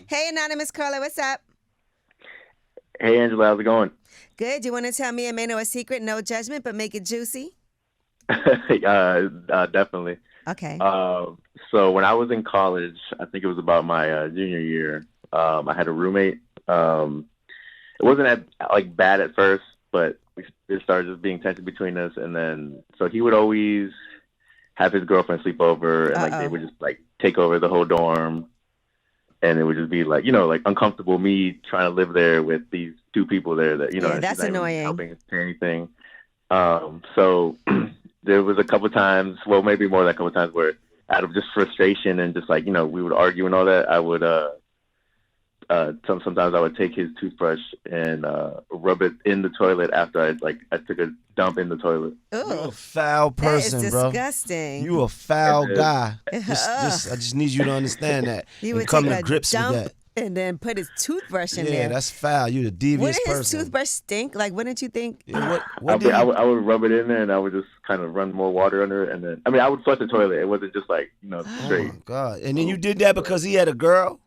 Hey, Anonymous Caller, what's up? Hey Angela, how's it going? Good. You want to tell me and Mano a secret? No judgment, but make it juicy? Definitely. Okay. Uh, so when I was in college, I think it was about my junior year. I had a roommate. It wasn't like bad at first, but it started just being tension between us, and then so he would always have his girlfriend sleep over, and like they Uh-oh. would just like take over the whole dorm, and it would just be like like uncomfortable me trying to live there with these two people there that Yeah, and she's that's not even annoying. helping us pay anything. So there was a couple times, well, maybe more than a couple times, where out of just frustration and just like we would argue and all that, I would sometimes I would take his toothbrush and rub it in the toilet after I took a dump in the toilet. You Ooh, a foul that is person, bro. disgusting. You a foul And guy. Ugh. I just need you to understand that He and would come take to a grips with dump that. and then put his toothbrush in Yeah, there. that's foul. You the devious Wouldn't his person. toothbrush stink? Like, wouldn't you think? Yeah, what I, what did I, he? would, I would rub it in there and I would just kind of run more water under it, and then I would flush the toilet. It wasn't just like Oh straight. my God! And then you did that because he had a girl.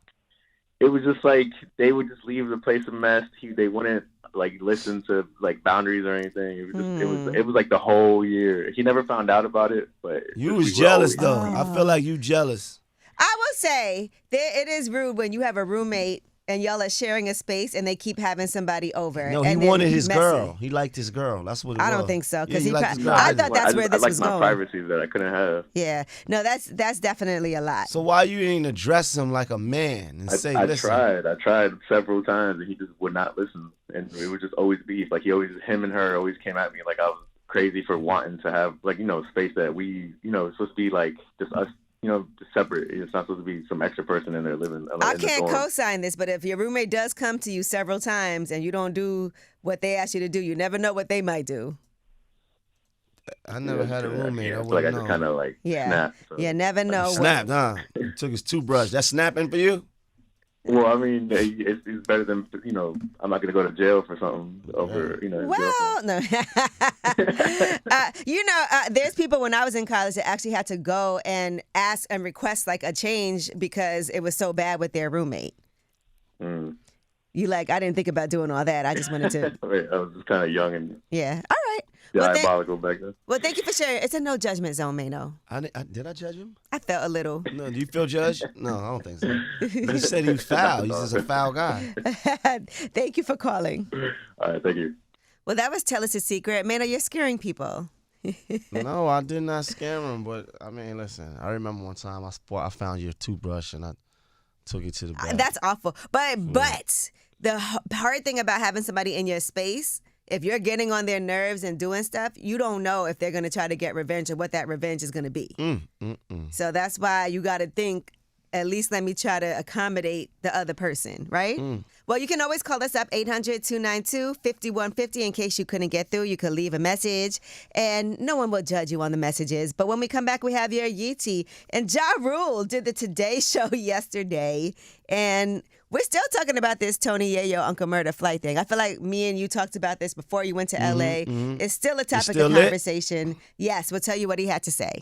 It was just like they would just leave the place a mess. They wouldn't like listen to like boundaries or anything. It was just it was like the whole year. He never found out about it, but You we was were jealous always, though. I feel like you jealous. I will say it is rude when you have a roommate and y'all are sharing a space and they keep having somebody over. No, he and then wanted his messy. girl. He liked his girl. That's what it was. I don't think so Yeah, because he liked his girl. I thought that's where I this like was my going. privacy that I couldn't have. Yeah, no, that's definitely a lot. So why you didn't address him like a man and say, I "Listen"? tried several times, and he just would not listen. And it would just always beef. Like him and her always came at me like I was crazy for wanting to have like space that we it's supposed to be like just us separate. It's not supposed to be some extra person in there living. I In the can't dorm. co-sign this, but if your roommate does come to you several times and you don't do what they ask you to do, you never know what they might do. I never had a roommate. I feel like I wouldn't just know. kind of like Yeah, snap. So. you never know. Snapped, huh? Took his toothbrush. That's snapping for you? Well, it's better than I'm not gonna go to jail for something over his Well, no. There's people when I was in college that actually had to go and ask and request like a change because it was so bad with their roommate. girlfriend. You like, I didn't think about doing all that. I just wanted to, I was just kind of young and yeah. All right. Well, diabolical back then. thank you for sharing. It's a no judgment zone, Mano. Did I judge him? I felt a little. No, do you feel judged? No, I don't think so. But he said he was foul. He's just a foul guy. Thank you for calling. All right, thank you. Well, that was Tell Us a Secret. Mano, you're scaring people. No, I did not scare him. But I mean, listen, I remember one time I found your toothbrush and I took it to the back. That's awful. But the hard thing about having somebody in your space, if you're getting on their nerves and doing stuff, you don't know if they're going to try to get revenge or what that revenge is going to be. So that's why you got to think, at least let me try to accommodate the other person, right? Well, you can always call us up, 800-292-5150. In case you couldn't get through, you could leave a message, and no one will judge you on the messages. But when we come back, we have your Yeetie. And Ja Rule did the Today Show yesterday, and we're still talking about this Tony Yayo Uncle Murder flight thing. I feel like me and you talked about this before you went to L.A. It's still a topic still of lit? conversation. Yes, we'll tell you what he had to say.